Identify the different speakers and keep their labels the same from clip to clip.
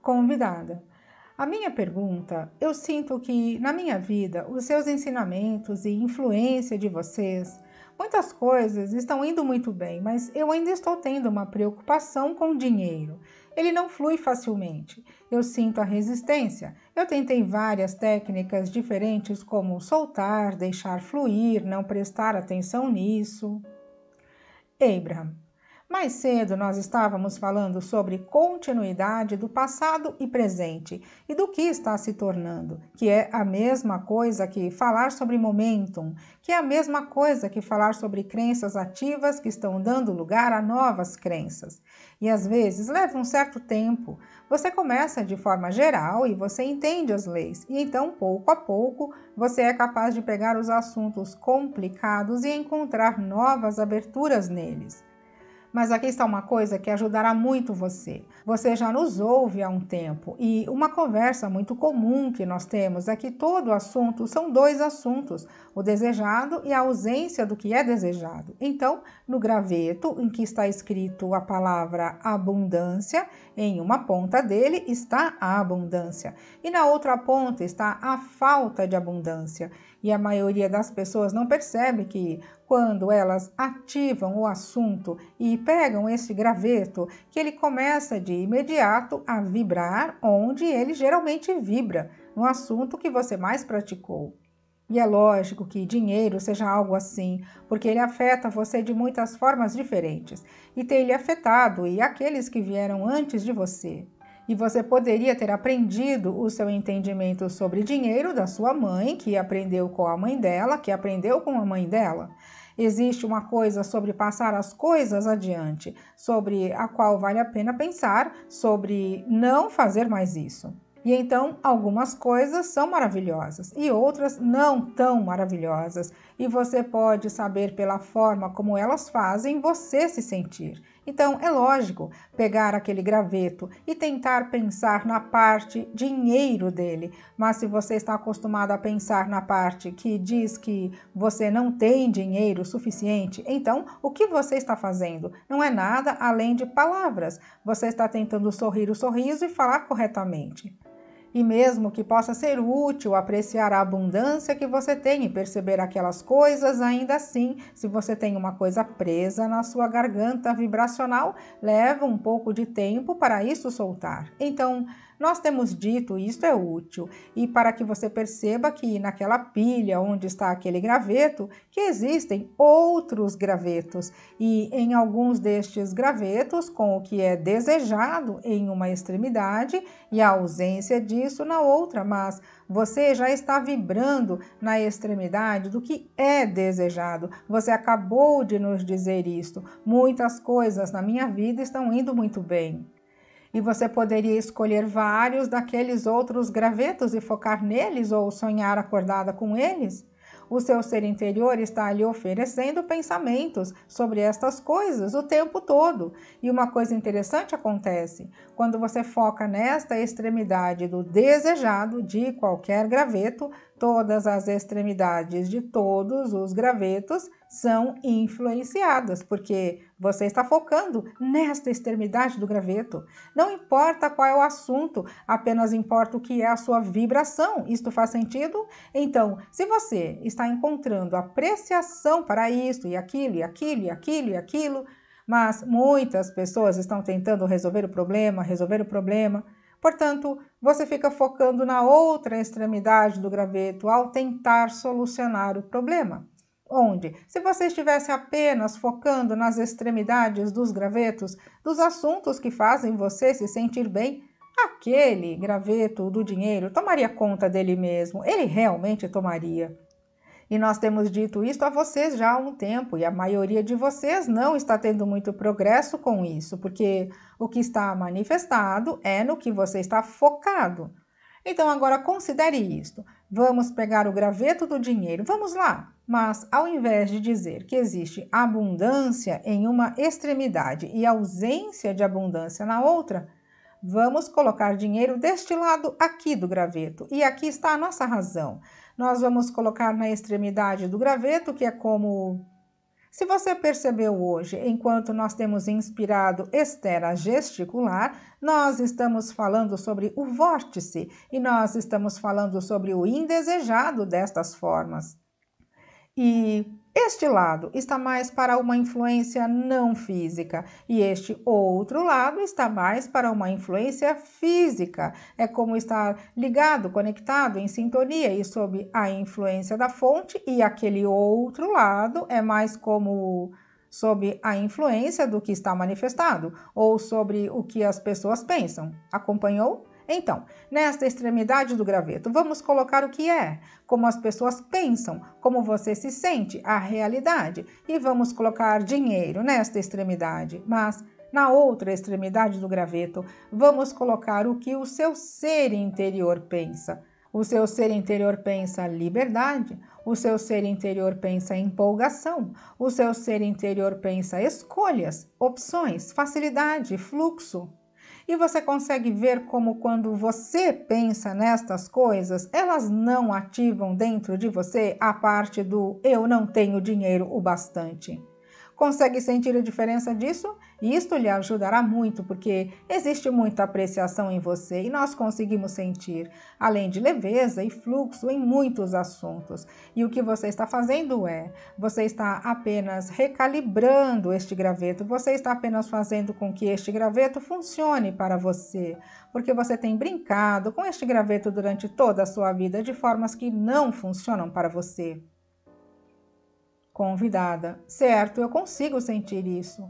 Speaker 1: Convidada. A minha pergunta, eu sinto que na minha vida, os seus ensinamentos e influência de vocês, muitas coisas estão indo muito bem, mas eu ainda estou tendo uma preocupação com o dinheiro. Ele não flui facilmente. Eu sinto a resistência. Eu tentei várias técnicas diferentes, como soltar, deixar fluir, não prestar atenção nisso. Abraham. Mais cedo nós estávamos falando sobre continuidade do passado e presente e do que está se tornando, que é a mesma coisa que falar sobre momentum, que é a mesma coisa que falar sobre crenças ativas que estão dando lugar a novas crenças. E às vezes leva um certo tempo. Você começa de forma geral e você entende as leis, e então pouco a pouco você é capaz de pegar os assuntos complicados e encontrar novas aberturas neles. Mas aqui está uma coisa que ajudará muito você. Você já nos ouve há um tempo e uma conversa muito comum que nós temos é que todo assunto são dois assuntos, o desejado e a ausência do que é desejado. Então, no graveto em que está escrito a palavra abundância, em uma ponta dele está a abundância e na outra ponta está a falta de abundância. E a maioria das pessoas não percebe que quando elas ativam o assunto e pegam esse graveto, que ele começa de imediato a vibrar onde ele geralmente vibra, no assunto que você mais praticou. E é lógico que dinheiro seja algo assim, porque ele afeta você de muitas formas diferentes, e tem lhe afetado e aqueles que vieram antes de você. E você poderia ter aprendido o seu entendimento sobre dinheiro da sua mãe, que aprendeu com a mãe dela, que aprendeu com a mãe dela. Existe uma coisa sobre passar as coisas adiante, sobre a qual vale a pena pensar, sobre não fazer mais isso. E então, algumas coisas são maravilhosas e outras não tão maravilhosas, e você pode saber pela forma como elas fazem você se sentir. Então, é lógico pegar aquele graveto e tentar pensar na parte dinheiro dele, mas se você está acostumado a pensar na parte que diz que você não tem dinheiro suficiente, então o que você está fazendo? Não é nada além de palavras. Você está tentando sorrir o sorriso e falar corretamente. E mesmo que possa ser útil apreciar a abundância que você tem e perceber aquelas coisas, ainda assim, se você tem uma coisa presa na sua garganta vibracional, leva um pouco de tempo para isso soltar. Então, nós temos dito isto é útil, e para que você perceba que naquela pilha onde está aquele graveto, que existem outros gravetos, e em alguns destes gravetos, com o que é desejado em uma extremidade e a ausência disso na outra, mas você já está vibrando na extremidade do que é desejado. Você acabou de nos dizer isto. Muitas coisas na minha vida estão indo muito bem. E você poderia escolher vários daqueles outros gravetos e focar neles ou sonhar acordada com eles? O seu ser interior está lhe oferecendo pensamentos sobre estas coisas o tempo todo. E uma coisa interessante acontece: quando você foca nesta extremidade do desejado de qualquer graveto, todas as extremidades de todos os gravetos são influenciadas, porque você está focando nesta extremidade do graveto. Não importa qual é o assunto, apenas importa o que é a sua vibração. Isto faz sentido? Então, se você está encontrando apreciação para isto e aquilo, e aquilo, e aquilo, e aquilo, mas muitas pessoas estão tentando resolver o problema, portanto, você fica focando na outra extremidade do graveto ao tentar solucionar o problema. Onde, se você estivesse apenas focando nas extremidades dos gravetos, dos assuntos que fazem você se sentir bem, aquele graveto do dinheiro tomaria conta dele mesmo, ele realmente tomaria. E nós temos dito isso a vocês já há um tempo, e a maioria de vocês não está tendo muito progresso com isso, porque o que está manifestado é no que você está focado. Então agora considere isto. Vamos pegar o graveto do dinheiro, vamos lá. Mas ao invés de dizer que existe abundância em uma extremidade e ausência de abundância na outra, vamos colocar dinheiro deste lado aqui do graveto. E aqui está a nossa razão. Nós vamos colocar na extremidade do graveto, que é como Se você percebeu hoje, enquanto nós temos inspirado Esther a gesticular, nós estamos falando sobre o vórtice e nós estamos falando sobre o indesejado destas formas. E este lado está mais para uma influência não física e este outro lado está mais para uma influência física. É como estar ligado, conectado, em sintonia e sob a influência da fonte, e aquele outro lado é mais como sob a influência do que está manifestado ou sobre o que as pessoas pensam. Acompanhou? Então, nesta extremidade do graveto, vamos colocar o que é, como as pessoas pensam, como você se sente, a realidade. E vamos colocar dinheiro nesta extremidade. Mas, na outra extremidade do graveto, vamos colocar o que o seu ser interior pensa. O seu ser interior pensa liberdade, o seu ser interior pensa empolgação, o seu ser interior pensa escolhas, opções, facilidade, fluxo. E você consegue ver como quando você pensa nestas coisas, elas não ativam dentro de você a parte do eu não tenho dinheiro o bastante. Consegue sentir a diferença disso? E isto lhe ajudará muito, porque existe muita apreciação em você e nós conseguimos sentir, além de leveza e fluxo em muitos assuntos. E o que você está fazendo você está apenas recalibrando este graveto, você está apenas fazendo com que este graveto funcione para você, porque você tem brincado com este graveto durante toda a sua vida de formas que não funcionam para você. Convidada: certo, eu consigo sentir isso.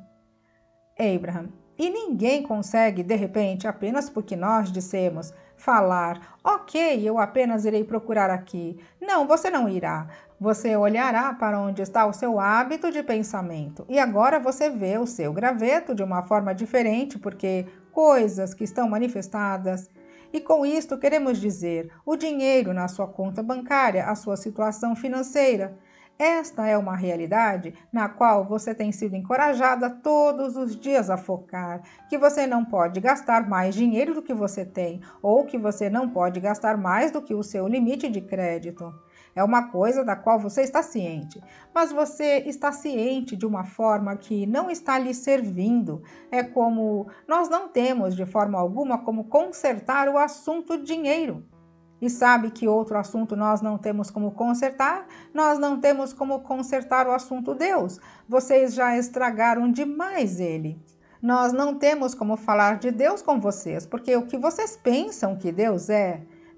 Speaker 1: Abraham: e ninguém consegue, de repente, apenas porque nós dissemos, falar, ok, eu apenas irei procurar aqui. Não, você não irá. Você olhará para onde está o seu hábito de pensamento. E agora você vê o seu graveto de uma forma diferente, porque coisas que estão manifestadas. E com isto queremos dizer o dinheiro na sua conta bancária, a sua situação financeira. Esta é uma realidade na qual você tem sido encorajada todos os dias a focar, que você não pode gastar mais dinheiro do que você tem, ou que você não pode gastar mais do que o seu limite de crédito. É uma coisa da qual você está ciente, mas você está ciente de uma forma que não está lhe servindo. É como nós não temos de forma alguma como consertar o assunto dinheiro. E sabe que outro assunto nós não temos como consertar? Nós não temos como consertar o assunto Deus. Vocês já estragaram demais ele. Nós não temos como falar de Deus com vocês, porque o que vocês pensam que Deus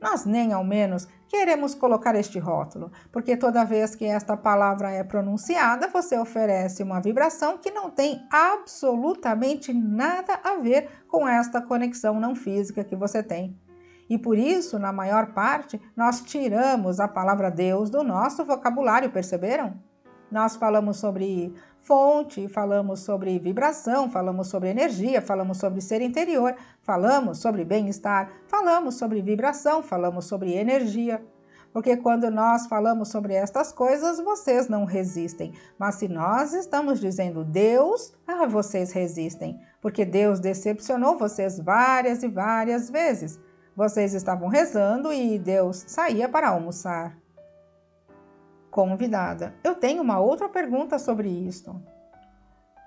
Speaker 1: nós nem ao menos queremos colocar este rótulo, porque toda vez que esta palavra é pronunciada, você oferece uma vibração que não tem absolutamente nada a ver com esta conexão não física que você tem. E por isso, na maior parte, nós tiramos a palavra Deus do nosso vocabulário, perceberam? Nós falamos sobre fonte, falamos sobre vibração, falamos sobre energia, falamos sobre ser interior, falamos sobre bem-estar, falamos sobre vibração, falamos sobre energia. Porque quando nós falamos sobre estas coisas, vocês não resistem. Mas se nós estamos dizendo Deus, vocês resistem. Porque Deus decepcionou vocês várias e várias vezes. Vocês estavam rezando e Deus saía para almoçar. Convidada: eu tenho uma outra pergunta sobre isto.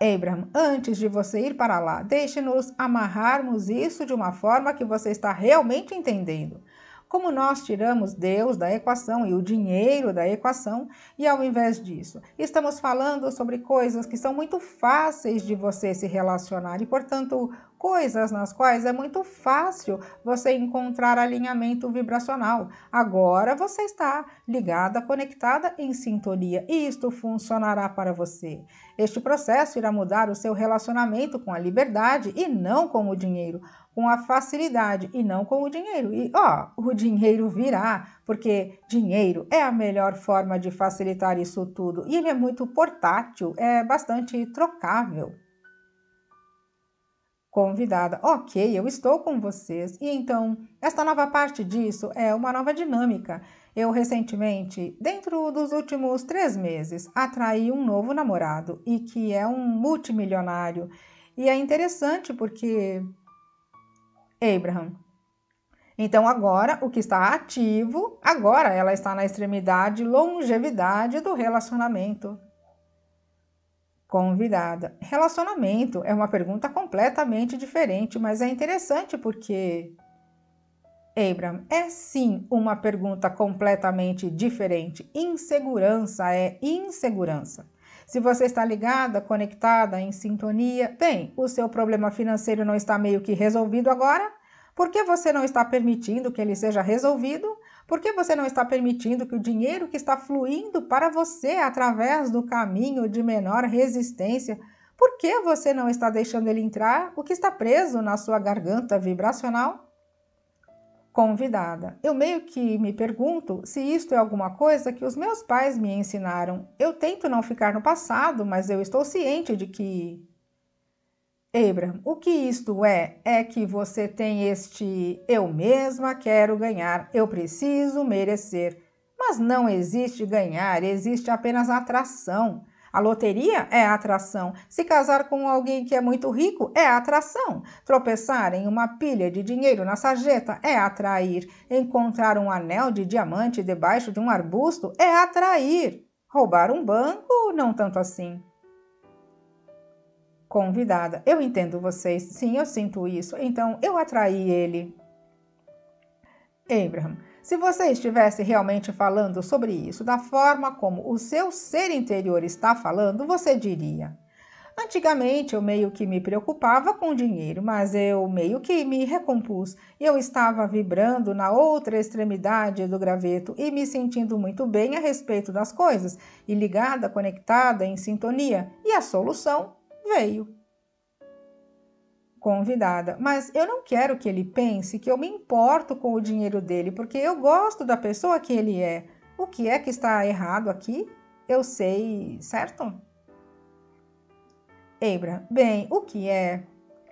Speaker 1: Abraham: antes de você ir para lá, deixe-nos amarrarmos isso de uma forma que você está realmente entendendo. Como nós tiramos Deus da equação e o dinheiro da equação, e ao invés disso, estamos falando sobre coisas que são muito fáceis de você se relacionar e, portanto, coisas nas quais é muito fácil você encontrar alinhamento vibracional. Agora você está ligada, conectada, em sintonia, e isto funcionará para você. Este processo irá mudar o seu relacionamento com a liberdade e não com o dinheiro, com a facilidade e não com o dinheiro. E o dinheiro virá, porque dinheiro é a melhor forma de facilitar isso tudo. E ele é muito portátil, é bastante trocável. Convidada: ok, eu estou com vocês. E então, esta nova parte disso é uma nova dinâmica. Eu recentemente, dentro dos últimos 3 meses, atraí um novo namorado e que é um multimilionário. E é interessante porque Abraham: então agora o que está ativo, agora ela está na extremidade longevidade do relacionamento. Convidada. Relacionamento é uma pergunta completamente diferente, mas é interessante porque... Abraham, é sim uma pergunta completamente diferente. Insegurança é insegurança. Se você está ligada, conectada, em sintonia, bem, o seu problema financeiro não está meio que resolvido agora? Por que você não está permitindo que ele seja resolvido? Por que você não está permitindo que o dinheiro que está fluindo para você através do caminho de menor resistência, por que você não está deixando ele entrar? O que está preso na sua garganta vibracional? Convidada. Eu meio que me pergunto se isto é alguma coisa que os meus pais me ensinaram. Eu tento não ficar no passado, mas eu estou ciente de que... Abraham, o que isto é que você tem este eu mesma quero ganhar, eu preciso merecer. Mas não existe ganhar, existe apenas atração. A loteria é atração. Se casar com alguém que é muito rico é atração. Tropeçar em uma pilha de dinheiro na sarjeta é atrair. Encontrar um anel de diamante debaixo de um arbusto é atrair. Roubar um banco, não tanto assim. Convidada. Eu entendo vocês. Sim, eu sinto isso. Então, eu atraí ele. Abraham, se você estivesse realmente falando sobre isso da forma como o seu ser interior está falando, você diria: antigamente eu meio que me preocupava com dinheiro, mas eu meio que me recompus. Eu estava vibrando na outra extremidade do graveto e me sentindo muito bem a respeito das coisas, e ligada, conectada, em sintonia. E a solução veio. Convidada, mas eu não quero que ele pense que eu me importo com o dinheiro dele, porque eu gosto da pessoa que ele é. O que é que está errado aqui? Eu sei, certo? Abraham, bem, o que é?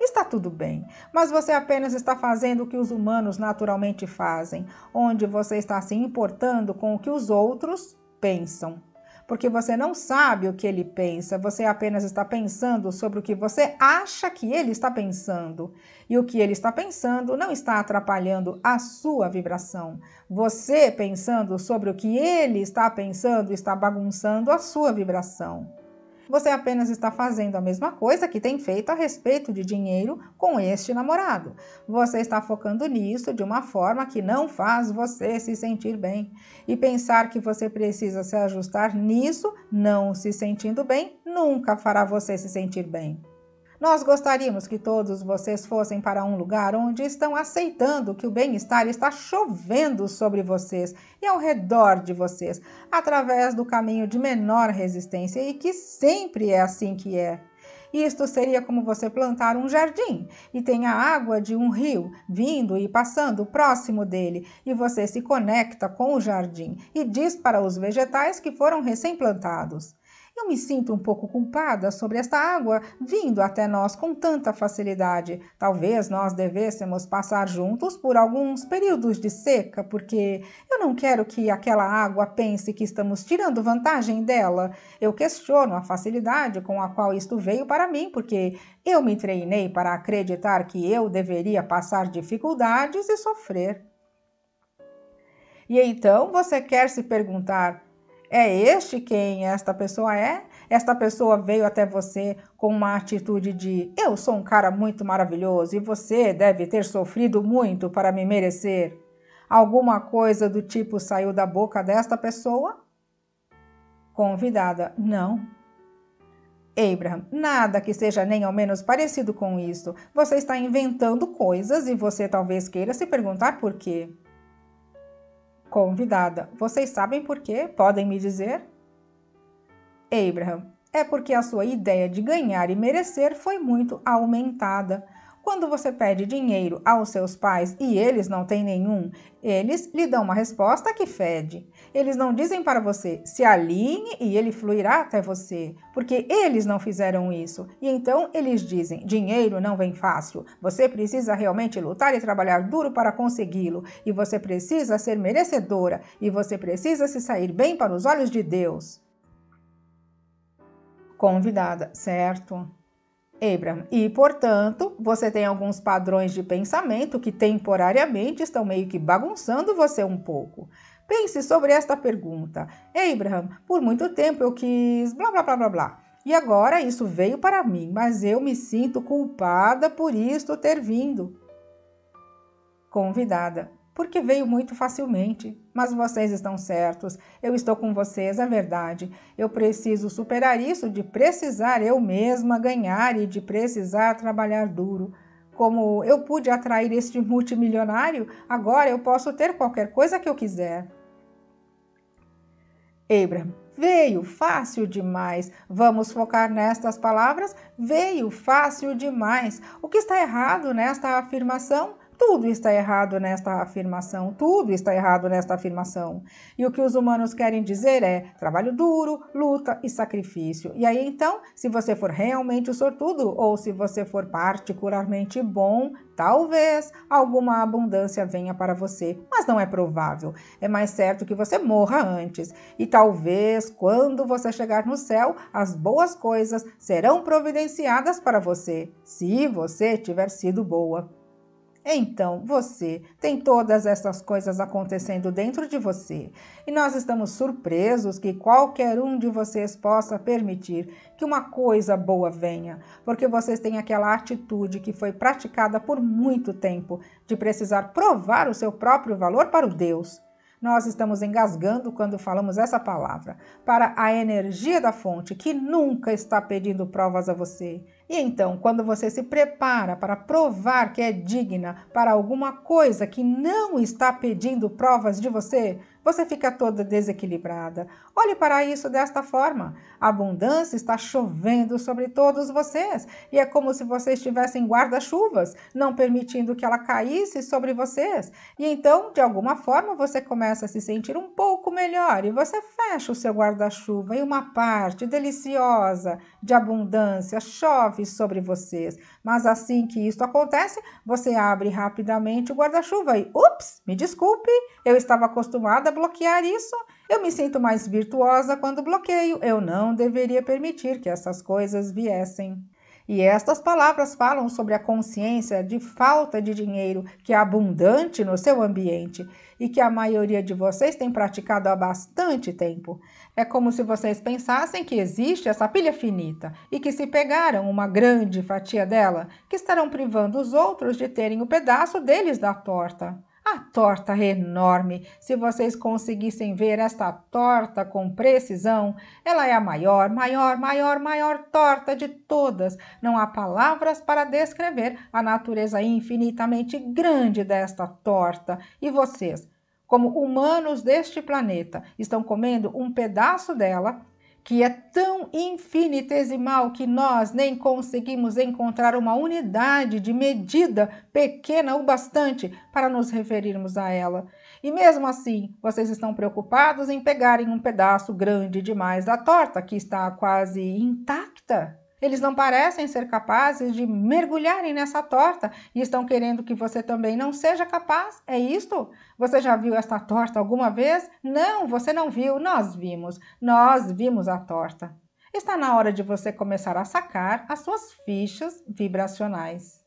Speaker 1: Está tudo bem, mas você apenas está fazendo o que os humanos naturalmente fazem, onde você está se importando com o que os outros pensam. Porque você não sabe o que ele pensa, você apenas está pensando sobre o que você acha que ele está pensando. E o que ele está pensando não está atrapalhando a sua vibração. Você pensando sobre o que ele está pensando está bagunçando a sua vibração. Você apenas está fazendo a mesma coisa que tem feito a respeito de dinheiro com este namorado. Você está focando nisso de uma forma que não faz você se sentir bem. E pensar que você precisa se ajustar nisso, não se sentindo bem, nunca fará você se sentir bem. Nós gostaríamos que todos vocês fossem para um lugar onde estão aceitando que o bem-estar está chovendo sobre vocês e ao redor de vocês, através do caminho de menor resistência, e que sempre é assim que é. Isto seria como você plantar um jardim e tem a água de um rio vindo e passando próximo dele, e você se conecta com o jardim e diz para os vegetais que foram recém-plantados: eu me sinto um pouco culpada sobre esta água vindo até nós com tanta facilidade. Talvez nós devêssemos passar juntos por alguns períodos de seca, porque eu não quero que aquela água pense que estamos tirando vantagem dela. Eu questiono a facilidade com a qual isto veio para mim, porque eu me treinei para acreditar que eu deveria passar dificuldades e sofrer. E então você quer se perguntar: é este quem esta pessoa é? Esta pessoa veio até você com uma atitude de eu sou um cara muito maravilhoso e você deve ter sofrido muito para me merecer. Alguma coisa do tipo saiu da boca desta pessoa? Convidada: não. Abraham, nada que seja nem ao menos parecido com isso. Você está inventando coisas e você talvez queira se perguntar por quê. Convidada: vocês sabem por quê? Podem me dizer? Abraham: é porque a sua ideia de ganhar e merecer foi muito aumentada. Quando você pede dinheiro aos seus pais e eles não têm nenhum, eles lhe dão uma resposta que fede. Eles não dizem para você: se alinhe e ele fluirá até você, porque eles não fizeram isso. E então eles dizem: dinheiro não vem fácil. Você precisa realmente lutar e trabalhar duro para consegui-lo. E você precisa ser merecedora. E você precisa se sair bem para os olhos de Deus. Convidada: certo. Abraham, e portanto, você tem alguns padrões de pensamento que temporariamente estão meio que bagunçando você um pouco. Pense sobre esta pergunta. Abraham, por muito tempo eu quis blá blá blá blá blá. E agora isso veio para mim, mas eu me sinto culpada por isto ter vindo. Convidada: porque veio muito facilmente. Mas vocês estão certos, eu estou com vocês, é verdade. Eu preciso superar isso de precisar eu mesma ganhar e de precisar trabalhar duro. Como eu pude atrair este multimilionário, agora eu posso ter qualquer coisa que eu quiser. Abraham: veio fácil demais. Vamos focar nestas palavras? Veio fácil demais. O que está errado nesta afirmação? Tudo está errado nesta afirmação, tudo está errado nesta afirmação. E o que os humanos querem dizer é trabalho duro, luta e sacrifício. E aí então, se você for realmente o sortudo ou se você for particularmente bom, talvez alguma abundância venha para você, mas não é provável. É mais certo que você morra antes. E talvez, quando você chegar no céu, as boas coisas serão providenciadas para você, se você tiver sido boa. Então, você tem todas essas coisas acontecendo dentro de você. E nós estamos surpresos que qualquer um de vocês possa permitir que uma coisa boa venha, porque vocês têm aquela atitude que foi praticada por muito tempo, de precisar provar o seu próprio valor para o Deus. Nós estamos engasgando quando falamos essa palavra, para a energia da fonte, que nunca está pedindo provas a você. E então, quando você se prepara para provar que é digna para alguma coisa que não está pedindo provas de você, você fica toda desequilibrada. Olhe para isso desta forma. A abundância está chovendo sobre todos vocês e é como se vocês tivessem guarda-chuvas, não permitindo que ela caísse sobre vocês. E então, de alguma forma, você começa a se sentir um pouco melhor e você fecha o seu guarda-chuva e uma parte deliciosa de abundância chove sobre vocês. Mas assim que isso acontece, você abre rapidamente o guarda-chuva e, ups, me desculpe, eu estava acostumada a bloquear isso. Eu me sinto mais virtuosa quando bloqueio. Eu não deveria permitir que essas coisas viessem. E estas palavras falam sobre a consciência de falta de dinheiro que é abundante no seu ambiente e que a maioria de vocês tem praticado há bastante tempo. É como se vocês pensassem que existe essa pilha finita e que se pegaram uma grande fatia dela, que estarão privando os outros de terem o pedaço deles da torta. A torta é enorme. Se vocês conseguissem ver esta torta com precisão, ela é a maior torta de todas. Não há palavras para descrever a natureza infinitamente grande desta torta. E vocês, como humanos deste planeta, estão comendo um pedaço dela, que é tão infinitesimal que nós nem conseguimos encontrar uma unidade de medida pequena o bastante para nos referirmos a ela. E mesmo assim, vocês estão preocupados em pegarem um pedaço grande demais da torta, que está quase intacta. Eles não parecem ser capazes de mergulharem nessa torta e estão querendo que você também não seja capaz. É isto? Você já viu esta torta alguma vez? Não, você não viu. Nós vimos. Nós vimos a torta. Está na hora de você começar a sacar as suas fichas vibracionais.